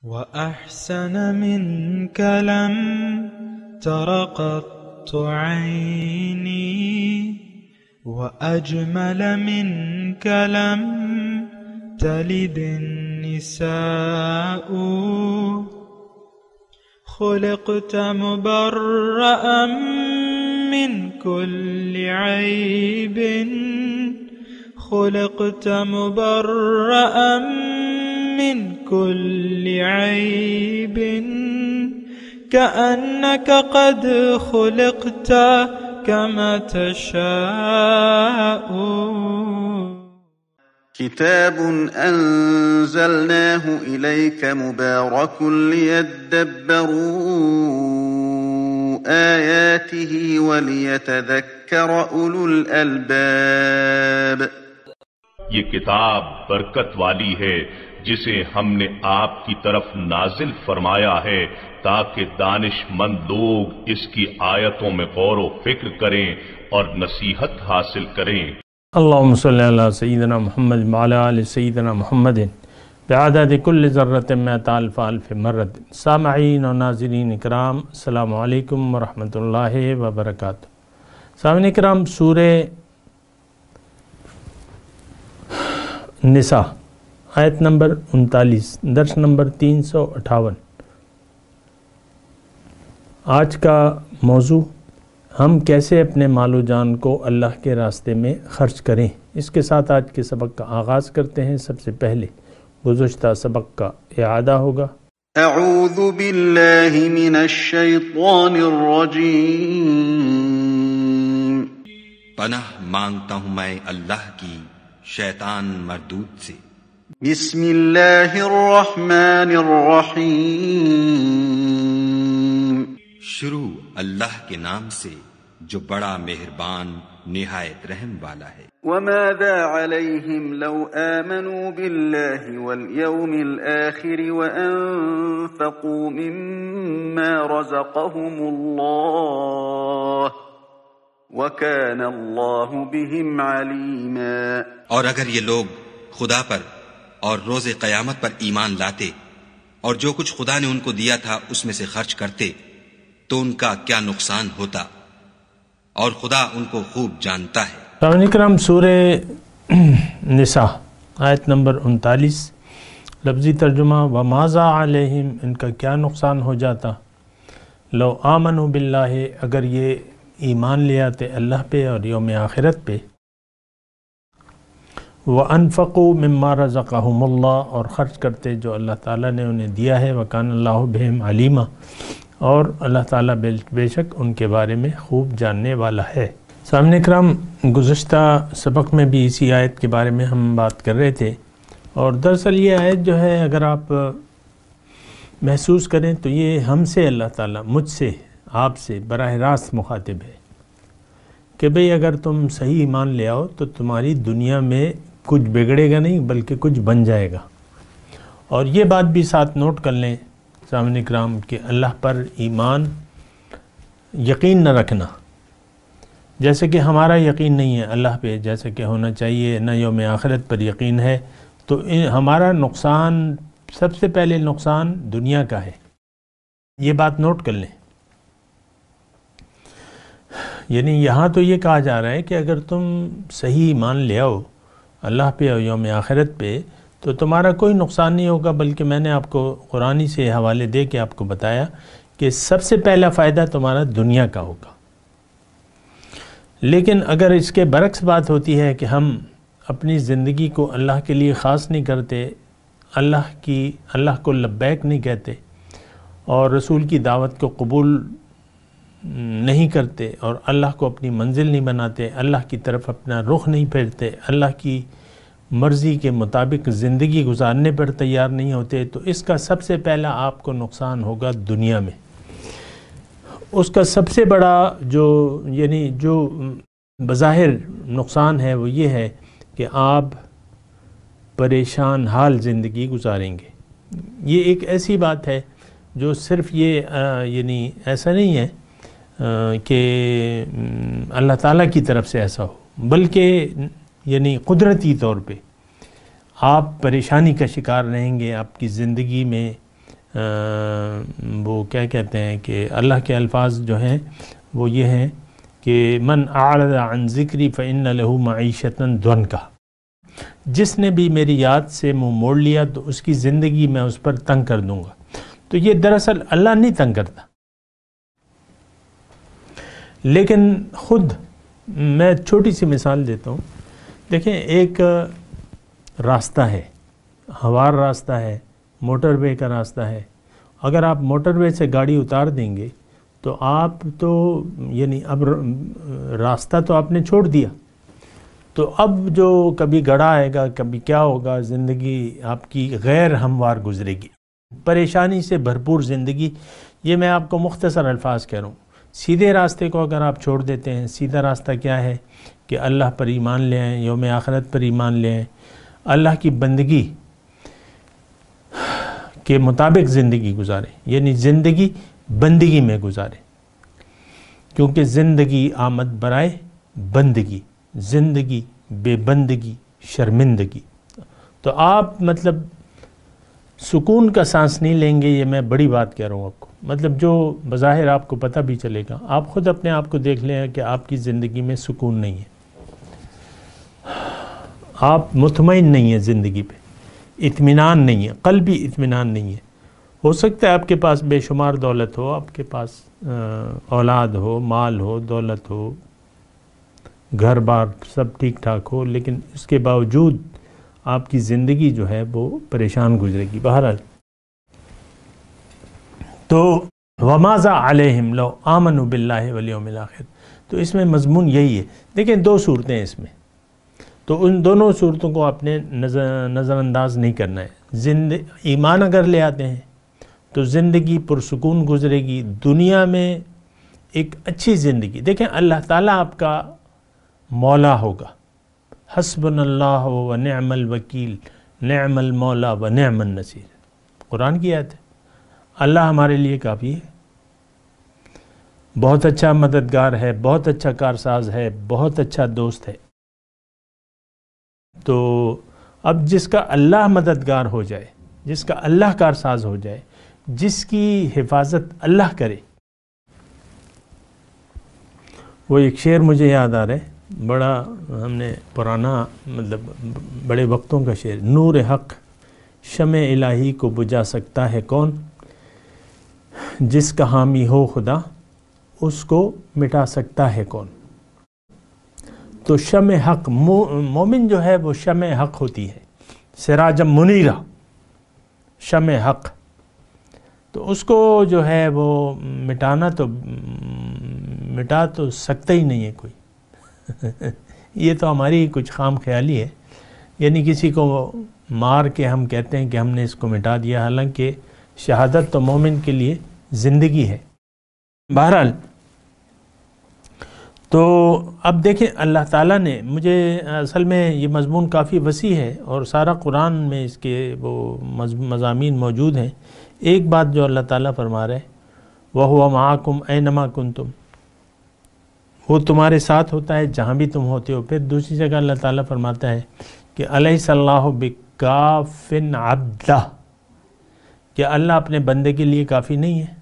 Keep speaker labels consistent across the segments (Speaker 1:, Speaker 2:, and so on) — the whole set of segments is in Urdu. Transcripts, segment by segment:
Speaker 1: وأحسن منك لم تر قط عيني وأجمل منك لم تلد النساء خلقت مبرأ من كل عيب خلقت مبرأ من كل عيب كأنك قد خلقت كما تشاء.
Speaker 2: كتاب أنزلناه إليك مبارك ليدبروا آياته وليتذكر أولو الألباب.
Speaker 3: یہ کتاب برکت والی ہے جسے ہم نے آپ کی طرف نازل فرمایا ہے تاکہ دانش مند لوگ اس کی آیتوں میں غور و فکر کریں اور نصیحت حاصل کریں.
Speaker 4: اللہم صلی علی سیدنا محمد وعلی آل سیدنا محمد بعدد کل ذرۃ مئۃ الف الف مرۃ. سامعین و ناظرین اکرام، السلام علیکم ورحمۃ اللہ وبرکاتہ. سامعین اکرام، سورہ نساء آیت نمبر 39، درس نمبر 358. آج کا موضوع ہم کیسے اپنے مال و جان کو اللہ کے راستے میں خرچ کریں، اس کے ساتھ آج کے سبق کا آغاز کرتے ہیں. سب سے پہلے گزشتہ سبق کا اعادہ ہوگا.
Speaker 2: اعوذ باللہ من الشیطان الرجیم.
Speaker 5: پناہ مانگتا ہوں میں اللہ کی شیطان مردود سے.
Speaker 2: بسم اللہ الرحمن الرحیم.
Speaker 5: شروع اللہ کے نام سے جو بڑا مہربان نہایت رحم والا ہے.
Speaker 2: وماذا علیہم لو آمنوا باللہ والیوم الآخر وانفقوا مما رزقهم اللہ وکان اللہ بہم علیما.
Speaker 5: اور اگر یہ لوگ خدا پر اور روز قیامت پر ایمان لاتے اور جو کچھ خدا نے ان کو دیا تھا اس میں سے خرچ کرتے تو ان کا کیا نقصان ہوتا، اور خدا ان کو خوب جانتا ہے.
Speaker 4: سامعین کرام، سورہ نساء آیت نمبر 39، لفظی ترجمہ وماذا علیہم، ان کا کیا نقصان ہو جاتا. لو آمنوا باللہ، اگر یہ ایمان لے آتے اللہ پہ اور یوم آخرت پہ. وَأَنفَقُوا مِمَّا رَزَقَهُمُ اللَّهُ، اور خرچ کرتے جو اللہ تعالیٰ نے انہیں دیا ہے. وَكَانَ اللَّهُ بِهِمْ عَلِيمًا، اور اللہ تعالیٰ بے شک ان کے بارے میں خوب جاننے والا ہے. سامعین کرام، گزشتہ سبق میں بھی اسی آیت کے بارے میں ہم بات کر رہے تھے، اور دراصل یہ آیت جو ہے اگر آپ محسوس کریں تو یہ ہم سے اللہ تعالیٰ، مجھ سے، آپ سے براہ راست مخاطب ہے کہ بھئی اگر تم صحیح ایمان لے آؤ تو تمہاری دنیا میں کچھ بگڑے گا نہیں بلکہ کچھ بن جائے گا. اور یہ بات بھی ساتھ نوٹ کر لیں سامعین اکرام کہ اللہ پر ایمان یقین نہ رکھنا، جیسے کہ ہمارا یقین نہیں ہے اللہ پہ جیسے کہ ہونا چاہیے، نہ یوم آخرت پر یقین ہے، تو ہمارا نقصان، سب سے پہلے نقصان دنیا کا ہے. یہ بات نوٹ کر لیں. یعنی یہاں تو یہ کہا جا رہا ہے کہ اگر تم صحیح ایمان لے آؤ اللہ پہ اور یوم آخرت پہ تو تمہارا کوئی نقصان نہیں ہوگا، بلکہ میں نے آپ کو قرآنی سے حوالے دے کے آپ کو بتایا کہ سب سے پہلا فائدہ تمہارا دنیا کا ہوگا. لیکن اگر اس کے برعکس بات ہوتی ہے کہ ہم اپنی زندگی کو اللہ کے لیے خاص نہیں کرتے، اللہ کو لبیک نہیں کہتے اور رسول کی دعوت کو قبول نہیں کرتے اور اللہ کو اپنی منزل نہیں بناتے، اللہ کی طرف اپنا رخ نہیں پھیرتے، اللہ کی مرضی کے مطابق زندگی گزارنے پر تیار نہیں ہوتے، تو اس کا سب سے پہلا آپ کو نقصان ہوگا دنیا میں. اس کا سب سے بڑا جو بظاہر نقصان ہے وہ یہ ہے کہ آپ پریشان حال زندگی گزاریں گے. یہ ایک ایسی بات ہے جو صرف یہ ایسا نہیں ہے کہ اللہ تعالیٰ کی طرف سے ایسا ہو، بلکہ قدرتی طور پہ آپ پریشانی کا شکار رہیں گے. آپ کی زندگی میں وہ کیا کہتے ہیں کہ اللہ کے الفاظ جو ہیں وہ یہ ہیں کہ من اعرض عن ذکری فإن له معیشۃ ضنکا، جس نے بھی میری یاد سے منہ موڑ لیا تو اس کی زندگی میں اس پر تنگ کر دوں گا۔ تو یہ دراصل اللہ نہیں تنگ کرتا، لیکن خود میں چھوٹی سی مثال دیتا ہوں۔ دیکھیں ایک راستہ ہے، ہموار راستہ ہے، موٹر وے کا راستہ ہے، اگر آپ موٹر وے سے گاڑی اتار دیں گے تو آپ تو یعنی اب راستہ تو آپ نے چھوڑ دیا، تو اب جو کبھی گڑھا آئے گا، کبھی کیا ہوگا، زندگی آپ کی غیر ہموار گزرے گی، پریشانی سے بھرپور زندگی۔ یہ میں آپ کو مختصر الفاظ کہہ رہا ہوں۔ سیدھے راستے کو اگر آپ چھوڑ دیتے ہیں، سیدھا راستہ کیا ہے کہ اللہ پر ایمان لے آئیں، یوم آخرت پر ایمان لے آئیں، اللہ کی بندگی کے مطابق زندگی گزاریں، یعنی زندگی بندگی میں گزاریں، کیونکہ زندگی آمد برائے بندگی، زندگی بے بندگی شرمندگی۔ تو آپ مطلب سکون کا سانس نہیں لیں گے، یہ میں بڑی بات کہہ رہا ہوں آپ کو، مطلب جو بظاہر آپ کو پتہ بھی چلے گا، آپ خود اپنے آپ کو دیکھ لیں کہ آپ کی زندگی میں سکون نہیں ہے، آپ مطمئن نہیں ہیں زندگی پہ، اطمینان نہیں ہے، قلبی اطمینان نہیں ہے۔ ہو سکتا ہے آپ کے پاس بے شمار دولت ہو، آپ کے پاس اولاد ہو، مال ہو، دولت ہو، گھر بار سب ٹھیک ٹھاک ہو، لیکن اس کے باوجود آپ کی زندگی جو ہے وہ پریشان گزرے گی۔ بہرحال تو وَمَاذَا عَلَيْهِمْ لَوْ آمَنُوا بِاللَّهِ وَالْيَوْمِ الْآخِرِ، تو اس میں مضمون یہی ہے۔ دیکھیں دو صورتیں اس میں، تو ان دونوں صورتوں کو آپ نے نظر انداز نہیں کرنا ہے۔ ایمان اگر لے آتے ہیں تو زندگی پرسکون گزرے گی، دنیا میں ایک اچھی زندگی۔ دیکھیں اللہ تعالیٰ آپ کا مولا ہوگا، حسبنا اللہ و نعم الوکیل، نعم المولا و نعم النصیر، قرآن کی آیت ہے۔ اللہ ہمارے لیے کافی ہے، بہت اچھا مددگار ہے، بہت اچھا کارساز ہے، بہت اچھا دوست ہے۔ تو اب جس کا اللہ مددگار ہو جائے، جس کا اللہ کارساز ہو جائے، جس کی حفاظت اللہ کرے، وہ ایک شعر مجھے یاد آ رہا ہے، بڑا ہم نے پرانا مطلب بڑے وقتوں کا شعر، نور حق شمع الہی کو بجھا سکتا ہے کون، جس کا حامی ہو خدا اس کو مٹا سکتا ہے کون۔ تو شمع حق، مومن جو ہے وہ شمع حق ہوتی ہے، سراجم منیرہ، شمع حق، تو اس کو جو ہے وہ مٹانا تو مٹا تو سکتا ہی نہیں ہے کوئی۔ یہ تو ہماری کچھ خام خیالی ہے، یعنی کسی کو مار کے ہم کہتے ہیں کہ ہم نے اس کو مٹا دیا، حالانکہ شہادت تو مومن کے لیے زندگی ہے۔ بہرحال تو اب دیکھیں اللہ تعالیٰ نے مجھے، اصل میں یہ مضمون کافی وسیع ہے اور سارا قرآن میں اس کے وہ مضامین موجود ہیں۔ ایک بات جو اللہ تعالیٰ فرما رہے ہیں، وَهُوَ مَعَكُمْ أَيْنَمَا كُنْتُمْ، وہ تمہارے ساتھ ہوتا ہے جہاں بھی تم ہوتے ہو۔ پھر دوسری جگہ اللہ تعالیٰ فرماتا ہے کہ أَلَيْسَ اللَّهُ بِكَافٍ عَبْدَهُ، کہ اللہ اپنے بندے کے لیے کافی نہیں ہے۔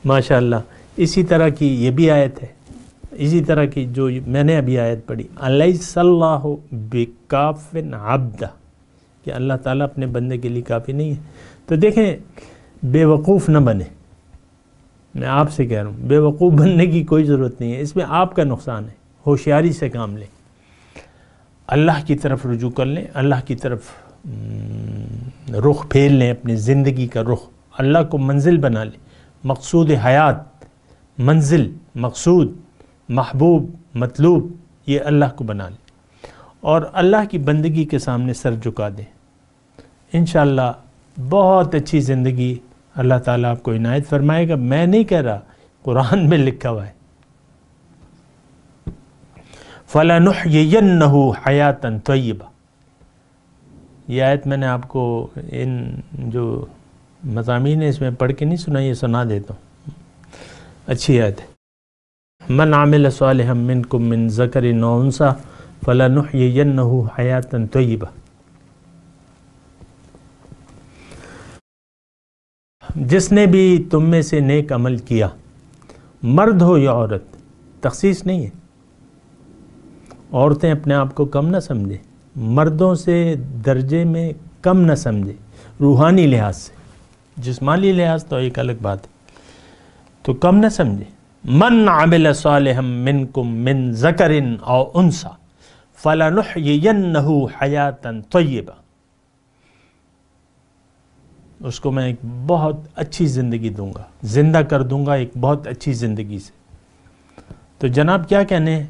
Speaker 4: ماشاءاللہ، اسی طرح کی یہ بھی آیت ہے، اسی طرح کی جو میں نے ابھی آیت پڑھی، أَلَيْسَ اللَّهُ بِكَافٍ عَبْدَهُ، کہ اللہ تعالیٰ اپنے بندے کے لیے کافی نہیں ہے۔ تو دیکھیں بے وقوف نہ بنے، میں آپ سے کہہ رہا ہوں بے وقوف بننے کی کوئی ضرورت نہیں ہے، اس میں آپ کا نقصان ہے۔ ہوشیاری سے کام لیں، اللہ کی طرف رجوع کر لیں، اللہ کی طرف رخ پھیر لیں، اپنی زندگی کا رخ اللہ کو منزل بنا لیں، مقصود حیات، منزل، مقصود، محبوب، مطلوب، یہ اللہ کو بنا لیں اور اللہ کی بندگی کے سامنے سر جھکا دیں۔ انشاءاللہ بہت اچھی زندگی اللہ تعالیٰ آپ کو عنایت فرمائے گا۔ میں نہیں کہہ رہا، قرآن میں لکھا ہوا ہے، فَلَنُحْيِيَنَّهُ حَيَاةً طَيِّبَةً۔ یہ آیت میں نے آپ کو ان جو مضامین ہے اس میں پڑھ کے نہیں سنا، یہ سنا دیتا ہوں، اچھی آیت ہے۔ مَنْ عَمِلَ صَالِحًا مِنْكُمْ مِنْ ذَكَرٍ أَوْ أُنْثَىٰ فَلَنُحْيِيَنَّهُ حَيَاةً طَيِّبَةً۔ جس نے بھی تم میں سے نیک عمل کیا، مرد ہو یا عورت، تخصیص نہیں ہے، عورتیں اپنے آپ کو کم نہ سمجھیں، مردوں سے درجے میں کم نہ سمجھیں روحانی لحاظ سے، جسمانی لحاظ تو ایک الگ بات ہے، تو کم نہ سمجھیں۔ من عمل صالحا منکم من ذکر او انثی فلنحیینہ حیاۃ طیبہ، اس کو میں ایک بہت اچھی زندگی دوں گا، زندہ کر دوں گا ایک بہت اچھی زندگی سے۔ تو جناب کیا کہنے ہیں،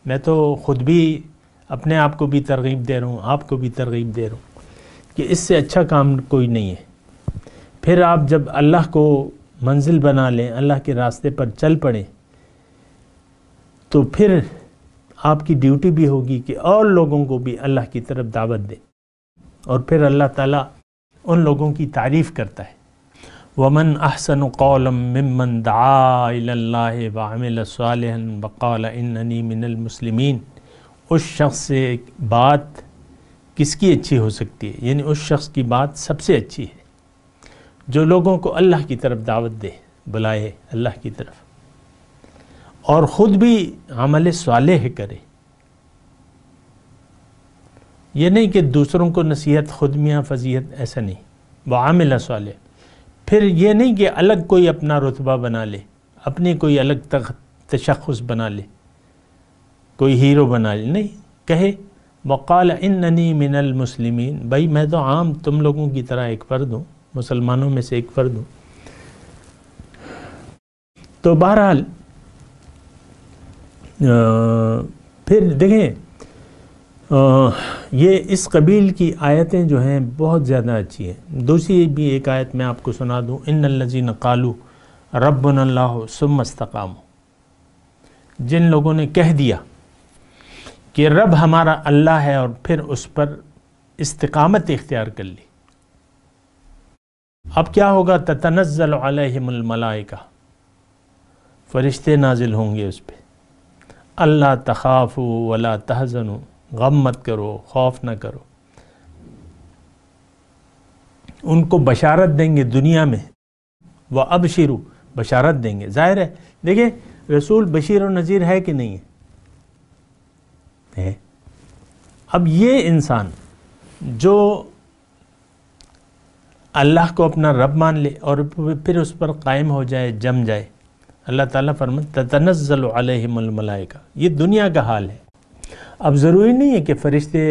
Speaker 4: میں تو خود بھی اپنے آپ کو بھی ترغیب دے رہا ہوں، آپ کو بھی ترغیب دے رہا ہوں کہ اس سے اچھا کام کوئی نہیں ہے۔ پھر آپ جب اللہ کو منزل بنا لیں، اللہ کے راستے پر چل پڑیں، تو پھر آپ کی ڈیوٹی بھی ہوگی کہ اور لوگوں کو بھی اللہ کی طرف دعوت دیں، اور پھر اللہ تعالیٰ ان لوگوں کی تعریف کرتا ہے۔ وَمَنْ أَحْسَنُ قَوْلًا مِّمَّنْ دَعَا إِلَى اللَّهِ وَعَمِلَ صَالِحًا وَقَالَ إِنَّنِي مِنَ الْمُسْلِمِينَ، اس شخص سے بات کس کی اچھی ہو سکتی ہے، یعنی اس شخص کی بات سب سے اچھی ہے جو لوگوں کو اللہ کی طرف دعوت دے، بلائے اللہ کی طرف، اور خود بھی عمل صالح کرے۔ یہ نہیں کہ دوسروں کو نصیحت، خود میاں فضیحت، ایسا نہیں، وعمل صالح۔ پھر یہ نہیں کہ الگ کوئی اپنا رتبہ بنا لے، اپنی کوئی الگ تشخص بنا لے، کوئی ہیرو بنا لے، نہیں، کہے وقال اننی من المسلمین، بھائی میں تو عام تم لوگوں کی طرح ایک فرد ہوں، مسلمانوں میں سے ایک فرد ہوں۔ تو بہرحال پھر دیکھیں یہ اس قبیل کی آیتیں جو ہیں بہت زیادہ اچھی ہیں۔ دوسری بھی ایک آیت میں آپ کو سنا دوں، ان الذین قالوا ربنا اللہ ثم استقاموا، جن لوگوں نے کہہ دیا کہ رب ہمارا اللہ ہے اور پھر اس پر استقامت اختیار کر لی، اب کیا ہوگا، تتنزل علیہم الملائکہ، فرشتے نازل ہوں گے اس پہ، اللہ تخافوا ولا تحزنوا، غم مت کرو، خوف نہ کرو، ان کو بشارت دیں گے دنیا میں، وَأَبْشِرُوا، بشارت دیں گے۔ ظاہر ہے دیکھیں رسول بشیر و نذیر ہے کہ نہیں ہے؟ اب یہ انسان جو اللہ کو اپنا رب مان لے اور پھر اس پر قائم ہو جائے، جم جائے، اللہ تعالیٰ فرماتا تتنزل علیہم الملائکہ، یہ دنیا کا حال ہے۔ اب ضروری نہیں ہے کہ فرشتے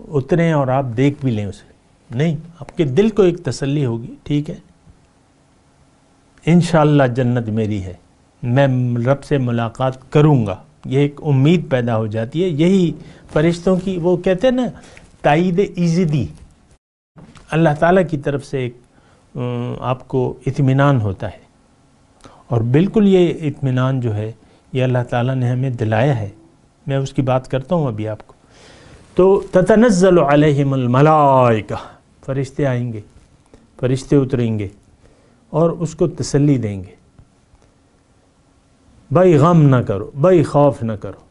Speaker 4: اتریں اور آپ دیکھ بھی لیں اسے، نہیں، آپ کے دل کو ایک تسلی ہوگی، ٹھیک ہے انشاءاللہ جنت میری ہے، میں رب سے ملاقات کروں گا، یہ ایک امید پیدا ہو جاتی ہے۔ یہی فرشتوں کی وہ کہتے ہیں نا تائید ایزدی، اللہ تعالیٰ کی طرف سے ایک آپ کو اطمینان ہوتا ہے، اور بالکل یہ اطمینان جو ہے یہ اللہ تعالیٰ نے ہمیں دلایا ہے، میں اس کی بات کرتا ہوں ابھی آپ کو۔ تو تتنزل علیہم الملائکہ، فرشتے آئیں گے، فرشتے اتریں گے اور اس کو تسلی دیں گے، بھائی غم نہ کرو، بھائی خوف نہ کرو،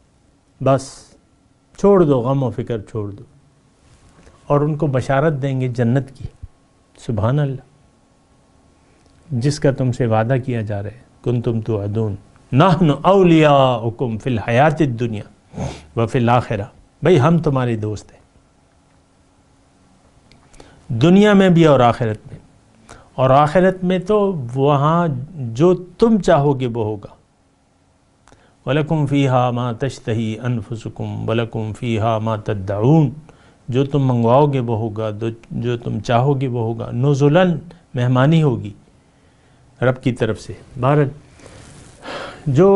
Speaker 4: بس چھوڑ دو، غم و فکر چھوڑ دو، اور ان کو بشارت دیں گے جنت کی۔ سبحان اللہ، جس کا تم سے وعدہ کیا جا رہا ہے، کنتم توعدون نحن اولیاؤکم فی الحیات الدنیا وفی الآخرہ، بھئی ہم تمہارے دوست ہیں دنیا میں بھی اور آخرت میں، اور آخرت میں تو وہاں جو تم چاہو گے وہ ہوگا۔ وَلَكُمْ فِيهَا مَا تَشْتَهِي أَنفُسُكُمْ وَلَكُمْ فِيهَا مَا تَدَّعُونَ، جو تم منگواؤ گے وہ ہوگا، جو تم چاہو گے وہ ہوگا، نزلاً، مہمانی ہوگی رب کی طرف سے۔ بہرحال جو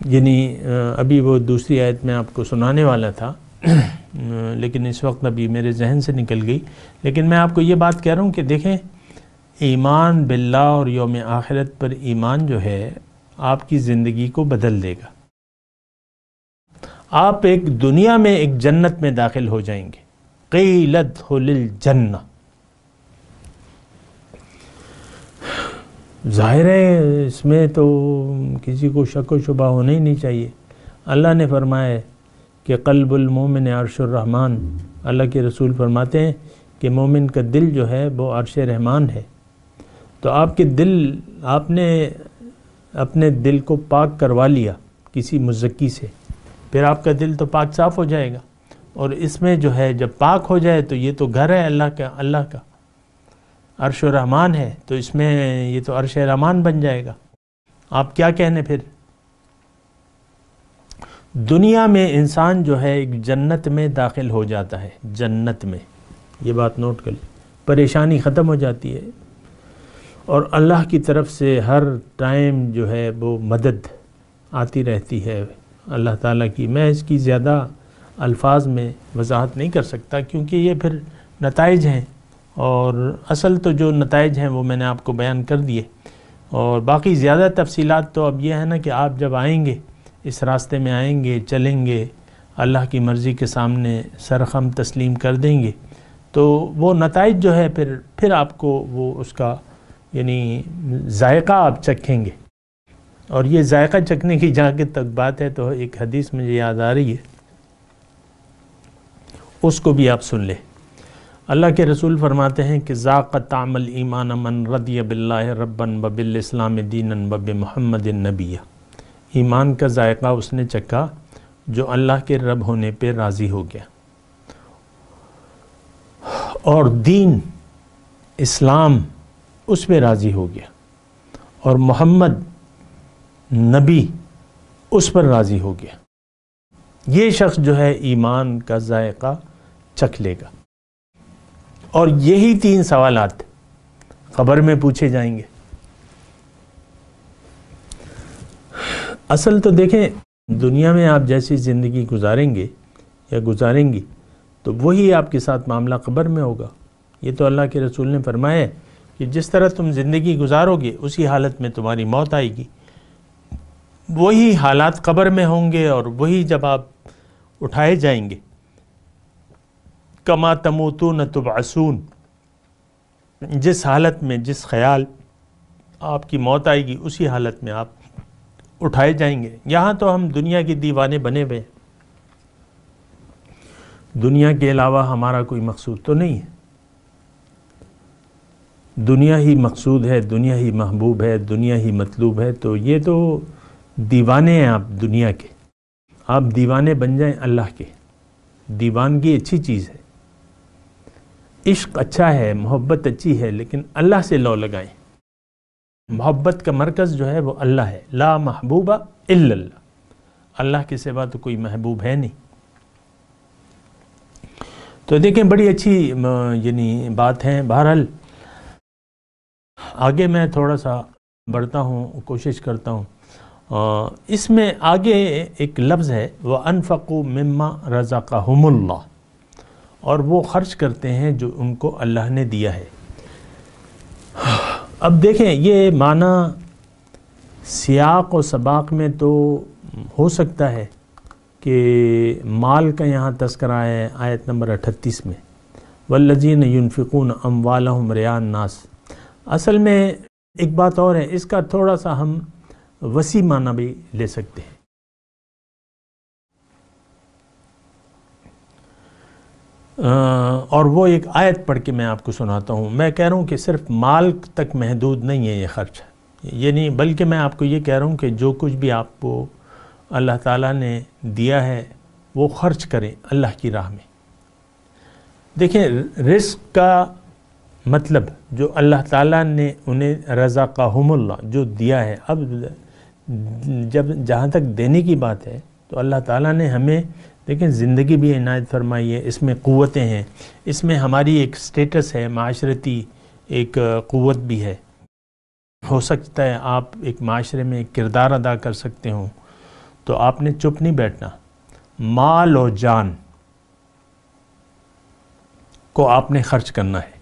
Speaker 4: یعنی ابھی وہ دوسری آیت میں آپ کو سنانے والا تھا لیکن اس وقت ابھی میرے ذہن سے نکل گئی، لیکن میں آپ کو یہ بات کہہ رہا ہوں کہ دیکھیں ایمان باللہ اور یوم آخرت پر ایمان جو ہے آپ کی زندگی کو بدل دے گا۔ آپ ایک دنیا میں ایک جنت میں داخل ہو جائیں گے، قیل ادخل الجنہ، ظاہر ہے اس میں تو کسی کو شک و شبہ ہونا ہی نہیں چاہیے۔ اللہ نے فرمایا کہ قلب المومن عرش الرحمن اللہ کے رسول فرماتے ہیں کہ مومن کا دل جو ہے وہ عرش رحمان ہے، تو آپ کے دل، آپ نے اپنے دل کو پاک کروا لیا کسی مزکی سے، پھر آپ کا دل تو پاک صاف ہو جائے گا، اور اس میں جو ہے جب پاک ہو جائے تو یہ تو گھر ہے اللہ کا عرش الرحمان ہے، تو اس میں یہ تو عرش رحمان بن جائے گا۔ آپ کیا کہنے پھر؟ دنیا میں انسان جو ہے ایک جنت میں داخل ہو جاتا ہے، جنت میں، یہ بات نوٹ کر لیں، پریشانی ختم ہو جاتی ہے، اور اللہ کی طرف سے ہر ٹائم جو ہے وہ مدد آتی رہتی ہے اللہ تعالیٰ کی۔ میں اس کی زیادہ الفاظ میں وضاحت نہیں کر سکتا کیونکہ یہ پھر نتائج ہیں، اور اصل تو جو نتائج ہیں وہ میں نے آپ کو بیان کر دیے، اور باقی زیادہ تفصیلات تو اب یہ ہے نا کہ آپ جب آئیں گے، اس راستے میں آئیں گے، چلیں گے، اللہ کی مرضی کے سامنے سرخم تسلیم کر دیں گے، تو وہ نتائج جو ہے پھر آپ کو وہ اس کا یعنی ذائقہ آپ چکھیں گے۔ اور یہ ذائقہ چکھنے کی جہاں تک بات ہے تو ایک حدیث مجھے یاد آ رہی ہے، اس کو بھی آپ سن لیں۔ اللہ کے رسول فرماتے ہیں کہ ذاق طعم الایمان من رضی باللہ ربا وبالاسلام دینا وبمحمد نبی، ایمان کا ذائقہ اس نے چکھا جو اللہ کے رب ہونے پہ راضی ہو گیا، اور دین اسلام اس پہ راضی ہو گیا، اور محمد نبی اس پر راضی ہو گیا۔ یہ شخص جو ہے ایمان کا ذائقہ چکھ لے گا، اور یہی 3 سوالات قبر میں پوچھے جائیں گے۔ اصل تو دیکھیں، دنیا میں آپ جیسی زندگی گزاریں گے یا گزاریں گی تو وہی آپ کے ساتھ معاملہ قبر میں ہوگا۔ یہ تو اللہ کے رسول نے فرمایا ہے کہ جس طرح تم زندگی گزارو گے اسی حالت میں تمہاری موت آئے گی، وہی حالات قبر میں ہوں گے، اور وہی جب آپ اٹھائے جائیں گے، کما تموتون تبعثون، جس حالت میں جس خیال آپ کی موت آئے گی اسی حالت میں آپ اٹھائے جائیں گے۔ یہاں تو ہم دنیا کے دیوانے بنے ہوئے ہیں، دنیا کے علاوہ ہمارا کوئی مقصود تو نہیں ہے، دنیا ہی مقصود ہے، دنیا ہی محبوب ہے، دنیا ہی مطلوب ہے، تو یہ تو دیوانے ہیں آپ دنیا کے۔ آپ دیوانے بن جائیں اللہ کے، دیوانگی اچھی چیز ہے، عشق اچھا ہے، محبت اچھی ہے، لیکن اللہ سے لو لگائیں۔ محبت کا مرکز جو ہے وہ اللہ ہے، لا محبوب الا اللہ، اللہ کے سوا تو کوئی محبوب ہے نہیں۔ تو دیکھیں بڑی اچھی یعنی بات ہے۔ بہرحال آگے میں تھوڑا سا بڑھتا ہوں، کوشش کرتا ہوں۔ اس میں آگے ایک لفظ ہے وَأَنفَقُوا مِمَّا رَزَقَهُمُ اللَّهُ، اور وہ خرچ کرتے ہیں جو ان کو اللہ نے دیا ہے۔ اب دیکھیں یہ معنی سیاق و سباق میں تو ہو سکتا ہے کہ مال کا یہاں تذکرہ ہے آیت نمبر 38 میں، وَالَّذِينَ يُنْفِقُونَ أَمْوَالَهُمْ رِئَاءَ النَّاسِ۔ اصل میں ایک بات اور ہے، اس کا تھوڑا سا ہم وسیع معنی بھی لے سکتے ہیں۔ اور وہ ایک آیت پڑھ کے میں آپ کو سناتا ہوں۔ میں کہہ رہا ہوں کہ صرف مال تک محدود نہیں ہے یہ خرچ، یہ نہیں، بلکہ میں آپ کو یہ کہہ رہا ہوں کہ جو کچھ بھی آپ کو اللہ تعالیٰ نے دیا ہے وہ خرچ کریں اللہ کی راہ میں۔ دیکھیں رزق کا مطلب جو اللہ تعالیٰ نے انہیں رزقہم اللہ جو دیا ہے، اب جہاں تک دینے کی بات ہے تو اللہ تعالیٰ نے ہمیں دیکھیں زندگی بھی عنایت فرمائی ہے، اس میں قوتیں ہیں، اس میں ہماری ایک سٹیٹس ہے، معاشرتی ایک قوت بھی ہے۔ ہو سکتا ہے آپ ایک معاشرے میں ایک کردار ادا کر سکتے ہوں، تو آپ نے چپ نہیں بیٹھنا، مال و جان کو آپ نے خرچ کرنا ہے،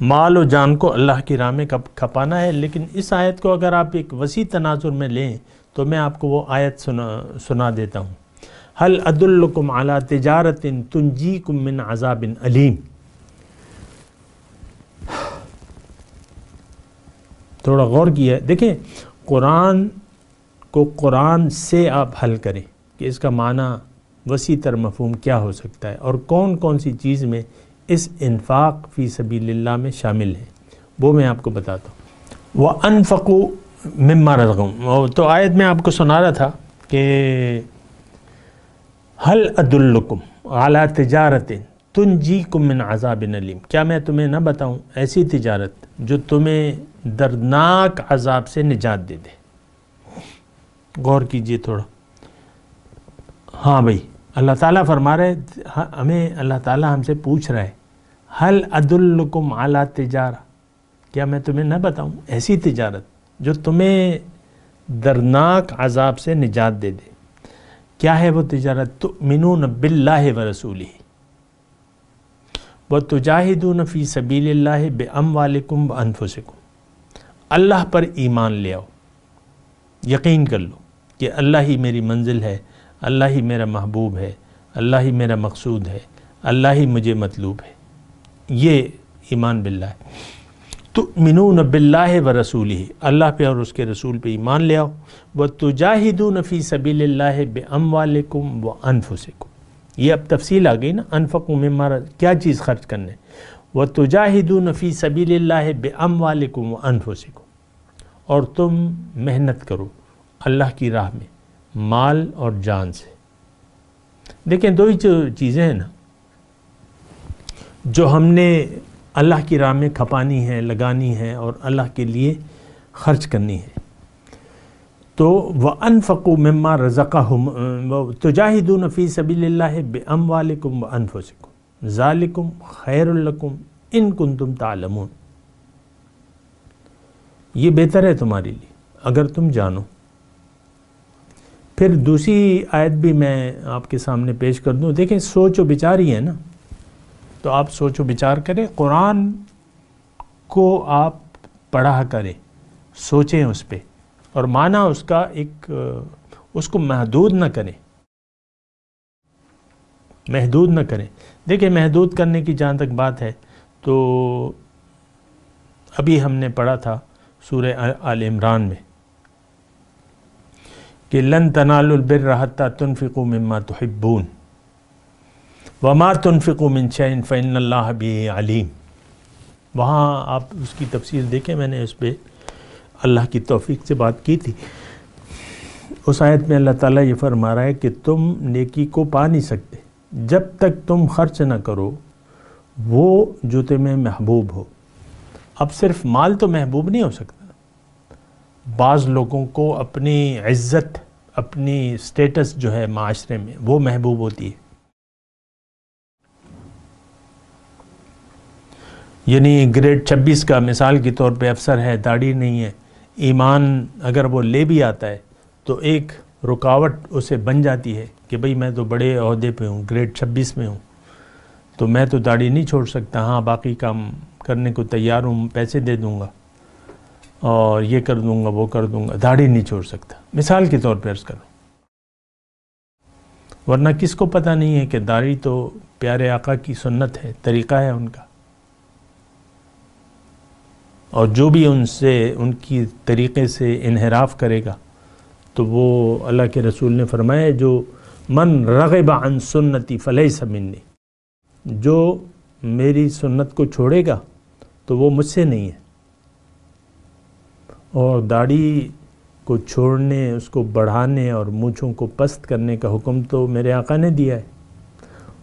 Speaker 4: مال و جان کو اللہ کی راہ میں کھپانا ہے۔ لیکن اس آیت کو اگر آپ ایک وسیع تناظر میں لیں تو میں آپ کو وہ آیت سنا دیتا ہوں، هل ادلکم علی تجارت تنجیکم من عذاب علیم۔ تھوڑا غور کیا ہے، دیکھیں قرآن کو قرآن سے آپ حل کریں کہ اس کا معنی وسیع تر مفہوم کیا ہو سکتا ہے اور کون کون سی چیز میں اس انفاق فی سبیل اللہ میں شامل ہے، وہ میں آپ کو بتاتا ہوں۔ وَأَنفَقُوا مِمَّا رَزَقَهُمْ، تو آیت میں آپ کو سنا رہا تھا کہ هَلْ أَدُلُّكُمْ عَلَىٰ تِجَارَةٍ تُنْجِيكُم مِّنْ عَذَابٍ أَلِيمٍ، کیا میں تمہیں نہ بتاؤں ایسی تجارت جو تمہیں دردناک عذاب سے نجات دے دے۔ غور کیجئے تھوڑا۔ ہاں بھئی، اللہ تعالیٰ فرما رہے ہمیں، اللہ تعالیٰ ہم سے پوچھ رہا ہے هَلْ أَدُلُّكُمْ عَلَىٰ تِجَارَةٍ، کیا میں تمہیں نہ بتاؤں ایسی تجارت جو تمہیں دردناک عذاب سے نجات دے دے۔ کیا ہے وہ تجارت؟ تؤمنون باللہ ورسولہ وتجاہدون فی سبیل اللہ باموالکم وانفسکم، اللہ پر ایمان لے آؤ، یقین کر لو کہ اللہ ہی میری منزل ہے، اللہ ہی میرا محبوب ہے، اللہ ہی میرا مقصود ہے، اللہ ہی مجھے مطلوب ہے، یہ ایمان باللہ ہے۔ تؤمنون باللہ ورسولہ، اللہ پہ اور اس کے رسول پہ ایمان لے آؤ، وتجاہدون فی سبیل اللہ باموالکم وانفسکم، یہ اب تفصیل آ گئی نا، انفقوا مما، کیا چیز خرچ کرنے، وتجاہدون فی سبیل اللہ باموالکم وانفسکم، اور تم محنت کرو اللہ کی راہ میں مال اور جان سے۔ دیکھیں دو ہی چیزیں ہیں نا جو ہم نے اللہ کی راہ میں کھپانی ہے، لگانی ہے اور اللہ کے لیے خرچ کرنی ہے۔ تو وَأَنفَقُوا مِمَّا رَزَقَهُمْ تُجَاهِدُونَ فِي سَبِيلِ اللَّهِ بِأَمْوَالِكُمْ وَأَنفُسِكُمْ ذَلِكُمْ خَيْرٌ لَكُمْ إِن كُنتُمْ تَعْلَمُونَ، یہ بہتر ہے تمہارے لیے اگر تم جانو۔ پھر دوسری آیت بھی میں آپ کے سامنے پیش کر دوں۔ دیکھیں سوچ و بچار ہی ہے نا، تو آپ سوچ و بچار کریں، قرآن کو آپ پڑھا کریں، سوچیں اس پہ اور معنی اس کا ایک، اس کو محدود نہ کریں، محدود نہ کریں۔ دیکھیں محدود کرنے کی جہاں تک بات ہے تو ابھی ہم نے پڑھا تھا سورہ آل عمران میں کہ لن تنالوا البر حتى تنفقوا مما تحبون وما تنفقوا من شيء فإن الله به علیم۔ وہاں آپ اس کی تفسیر دیکھیں، میں نے اس پہ اللہ کی توفیق سے بات کی تھی۔ اس آیت میں اللہ تعالیٰ یہ فرما رہا ہے کہ تم نیکی کو پا نہیں سکتے جب تک تم خرچ نہ کرو وہ جو تمہیں محبوب ہو۔ اب صرف مال تو محبوب نہیں ہو سکتا، بعض لوگوں کو اپنی عزت، اپنی سٹیٹس جو ہے معاشرے میں وہ محبوب ہوتی ہے، یعنی گریڈ 26 کا مثال کے طور پہ افسر ہے، داڑھی نہیں ہے، ایمان اگر وہ لے بھی آتا ہے تو ایک رکاوٹ اسے بن جاتی ہے کہ بھئی میں تو بڑے عہدے پہ ہوں، گریڈ 26 میں ہوں، تو میں تو داڑھی نہیں چھوڑ سکتا، ہاں باقی کام کرنے کو تیار ہوں، پیسے دے دوں گا اور یہ کر دوں گا وہ کر دوں گا، داڑھی نہیں چھوڑ سکتا، مثال کے طور پہ عرض کروں۔ ورنہ کس کو پتہ نہیں ہے کہ داڑھی تو پیارے آقا کی سنت ہے، طریقہ ہے ان کا، اور جو بھی ان سے، ان کی طریقے سے انحراف کرے گا تو وہ اللہ کے رسول نے فرمایا جو من رغب عن سنتی فلیس منی، جو میری سنت کو چھوڑے گا تو وہ مجھ سے نہیں ہے۔ اور داڑھی کو چھوڑنے، اس کو بڑھانے اور مونچھوں کو پست کرنے کا حکم تو میرے آقا نے دیا ہے۔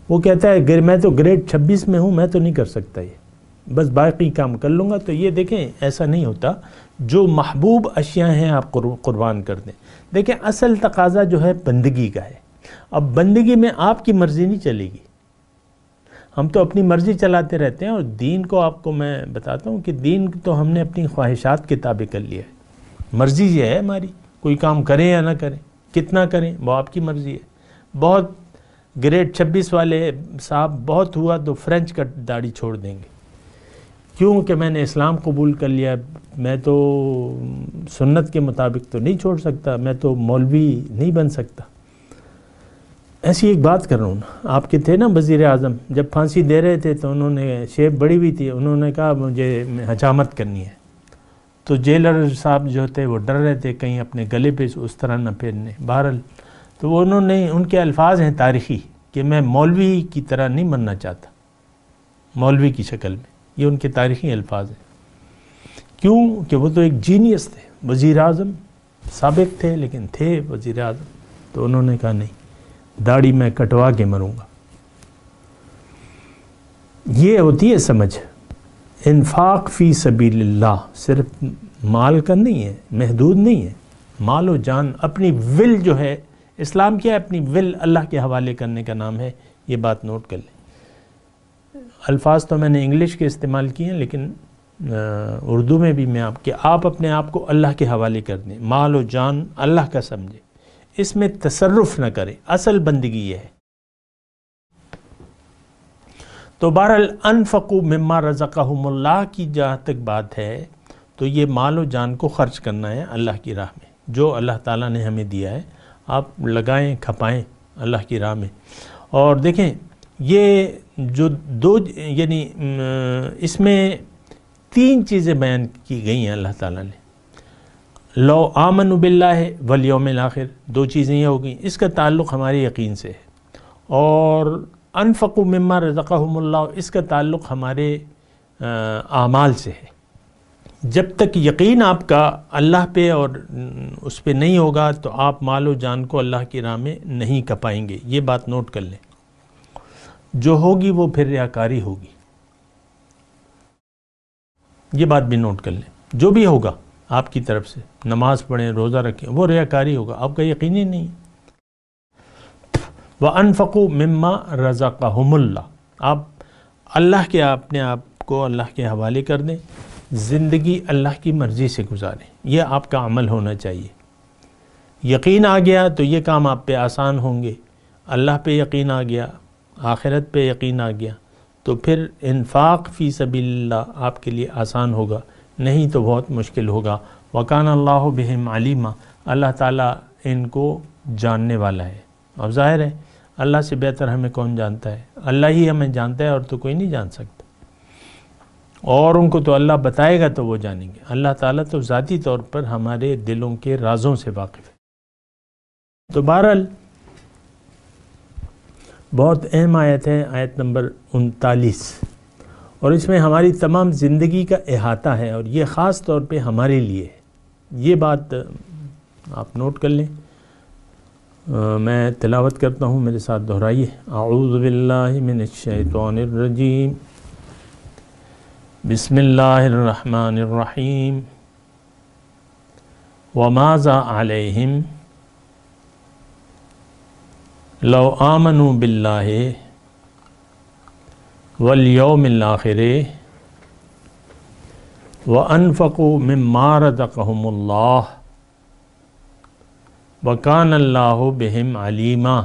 Speaker 4: وہ کہتا ہے میں تو گریڈ 26 میں ہوں، میں تو نہیں کر سکتا یہ، بس باقی کام کر لوں گا۔ تو یہ دیکھیں ایسا نہیں ہوتا، جو محبوب اشیاء ہیں آپ قربان کر دیں۔ دیکھیں اصل تقاضا جو ہے بندگی کا ہے، اب بندگی میں آپ کی مرضی نہیں چلے گی، ہم تو اپنی مرضی چلاتے رہتے ہیں، اور دین کو آپ کو میں بتاتا ہوں کہ دین تو ہم نے اپنی خواہشات کے تابع کر لیا ہے۔ مرضی یہ ہے ہماری، کوئی کام کریں یا نہ کریں، کتنا کریں وہ آپ کی مرضی ہے۔ بہت گریڈ 26 والے صاحب بہت ہوا تو فرینچ کٹ داڑھی چھوڑ دیں گے، کیوں کہ میں نے اسلام قبول کر لیا، میں تو سنت کے مطابق تو نہیں چھوڑ سکتا، میں تو مولوی نہیں بن سکتا۔ ایسی ایک بات کر رہا ہوں نا، آپ کے تھے نا وزیر اعظم، جب پھانسی دے رہے تھے تو انہوں نے شیپ بڑی ہوئی تھی، انہوں نے کہا مجھے حجامت کرنی ہے، تو جیلر صاحب جو تھے وہ ڈر رہے تھے کہیں اپنے گلے پہ اس طرح نہ پھیرنے، بہرحال تو انہوں نے، ان کے الفاظ ہیں تاریخی کہ میں مولوی کی طرح نہیں مرنا چاہتا، مولوی کی شکل میں، یہ ان کے تاریخی الفاظ ہیں۔ کیوں کہ وہ تو ایک جینیس تھے، وزیر اعظم سابق تھے لیکن تھے وزیر اعظم، تو انہوں نے کہا نہیں، داڑھی میں کٹوا کے مروں گا۔ یہ ہوتی ہے سمجھ۔ انفاق فی سبیل اللہ صرف مال کا نہیں ہے، محدود نہیں ہے، مال و جان، اپنی ول جو ہے، اسلام کیا ہے؟ اپنی ول اللہ کے حوالے کرنے کا نام ہے، یہ بات نوٹ کر لیں۔ الفاظ تو میں نے انگلش کے استعمال کیے ہیں، لیکن اردو میں بھی میں آپ اپنے آپ کو اللہ کے حوالے کر دیں، مال و جان اللہ کا سمجھیں، اس میں تصرف نہ کریں، اصل بندگی یہ ہے۔ تو بہرحال انفقوا مما رزقہم اللہ کی جہاں تک بات ہے تو یہ مال و جان کو خرچ کرنا ہے اللہ کی راہ میں، جو اللہ تعالیٰ نے ہمیں دیا ہے آپ لگائیں، کھپائیں اللہ کی راہ میں۔ اور دیکھیں یہ جو دو، یعنی اس میں 3 چیزیں بیان کی گئی ہیں اللہ تعالیٰ نے۔ لو آمنوا باللہ والیوم الآخر، 2 چیزیں یہ ہو گئیں، اس کا تعلق ہمارے یقین سے ہے۔ اور انفقوا مما رزقہم اللہ، اس کا تعلق ہمارے اعمال سے ہے۔ جب تک یقین آپ کا اللہ پہ اور اس پہ نہیں ہوگا تو آپ مال و جان کو اللہ کی راہ میں نہیں کپائیں گے، یہ بات نوٹ کر لیں۔ جو ہوگی وہ پھر ریاکاری ہوگی، یہ بات بھی نوٹ کر لیں۔ جو بھی ہوگا آپ کی طرف سے، نماز پڑھیں، روزہ رکھیں، وہ ریاکاری ہوگا، آپ کا یقین ہی نہیں۔ وَأَنفَقُوا مِمَّا رَزَقَهُمُ اللَّهُ، آپ اللہ کے اپنے آپ کو اللہ کے حوالے کر دیں، زندگی اللہ کی مرضی سے گزاریں، یہ آپ کا عمل ہونا چاہیے۔ یقین آ گیا تو یہ کام آپ پہ آسان ہوں گے، اللہ پہ یقین آ گیا، آخرت پہ یقین آ گیا تو پھر انفاق فی سبیل اللہ آپ کے لیے آسان ہوگا، نہیں تو بہت مشکل ہوگا۔ وَكَانَ اللَّهُ بِهِمْ عَلِيمًا، اللہ تعالیٰ ان کو جاننے والا ہے۔ اور ظاہر ہے اللہ سے بہتر ہمیں کون جانتا ہے؟ اللہ ہی ہمیں جانتا ہے اور تو کوئی نہیں جان سکتا، اور ان کو تو اللہ بتائے گا تو وہ جانیں گے۔ اللہ تعالیٰ تو ذاتی طور پر ہمارے دلوں کے رازوں سے واقف ہے۔ تو بہرحال بہت اہم آیت ہے، آیت نمبر 39، اور اس میں ہماری تمام زندگی کا احاطہ ہے، اور یہ خاص طور پہ ہمارے لیے ہے۔ یہ بات آپ نوٹ کر لیں۔ میں تلاوت کرتا ہوں، میرے ساتھ دہرائیے۔ اعوذ باللہ من الشیطان الرجیم، بسم اللہ الرحمن الرحیم۔ وَمَاذَا عَلَيْهِمْ لَوْ آمَنُوا بِاللَّهِ وَالْيَوْمِ الْآخِرِ وَأَنفَقُوا مِمَّا رَزَقَهُمُ اللَّهُ وَكَانَ اللَّهُ بِهِمْ عَلِيمًا۔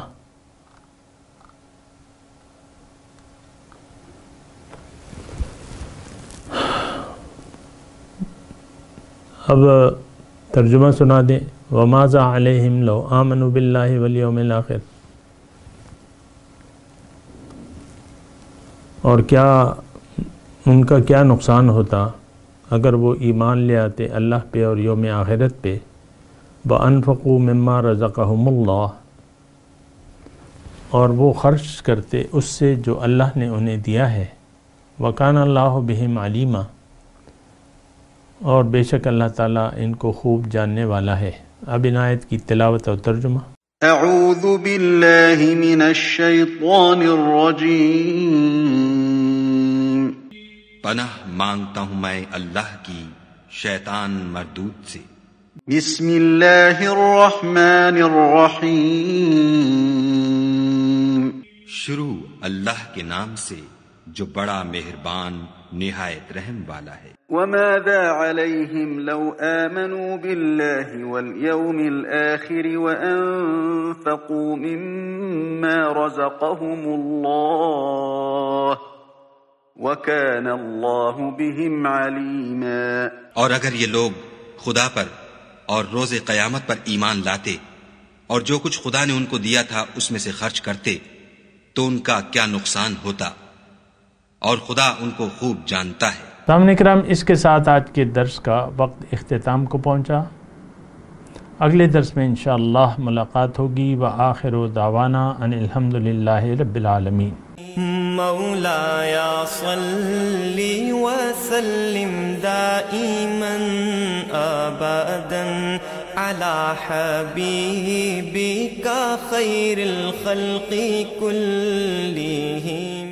Speaker 4: اب ترجمہ سنا دیں۔ وَمَاذَا عَلَيْهِمْ لَوْ آمَنُوا بِاللَّهِ وَالْيَوْمِ الْآخِرِ، اور کیا ان کا کیا نقصان ہوتا اگر وہ ایمان لے آتے اللہ پہ اور یوم آخرت پہ۔ وَأَنفَقُوا مِمَّا رَزَقَهُمُ اللَّهُ، اور وہ خرچ کرتے اس سے جو اللہ نے انہیں دیا ہے۔ وَكَانَ اللَّهُ بِهِمْ عَلِيمًا، اور بے شک اللہ تعالیٰ ان کو خوب جاننے والا ہے۔ اب ان آیت کی تلاوت اور ترجمہ۔
Speaker 2: اعوذ باللہ من الشیطان الرجیم،
Speaker 5: پناہ مانگتا ہوں میں اللہ کی شیطان مردود سے۔
Speaker 2: بسم اللہ الرحمن الرحیم،
Speaker 5: شروع اللہ کے نام سے جو بڑا مہربان نہایت رحم والا ہے۔
Speaker 2: وَمَاذَا عَلَيْهِمْ لَوْ آمَنُوا بِاللَّهِ وَالْيَوْمِ الْآخِرِ وَأَنفَقُوا مِمَّا رَزَقَهُمُ اللَّهُ وَكَانَ اللَّهُ بِهِمْ عَلِيمًا۔
Speaker 5: اور اگر یہ لوگ خدا پر اور روز قیامت پر ایمان لاتے اور جو کچھ خدا نے ان کو دیا تھا اس میں سے خرچ کرتے تو ان کا کیا نقصان ہوتا، اور خدا ان کو خوب جانتا ہے۔
Speaker 4: سامعین کرام، اس کے ساتھ آج کے درس کا وقت اختتام کو پہنچا۔ اگلے درس میں انشاءاللہ ملاقات ہوگی. وآخر دعوانا ان الحمدللہ رب العالمین.
Speaker 6: مولاي صل وسلم دائما أبدا على حبيبك خير الخلق كلهم.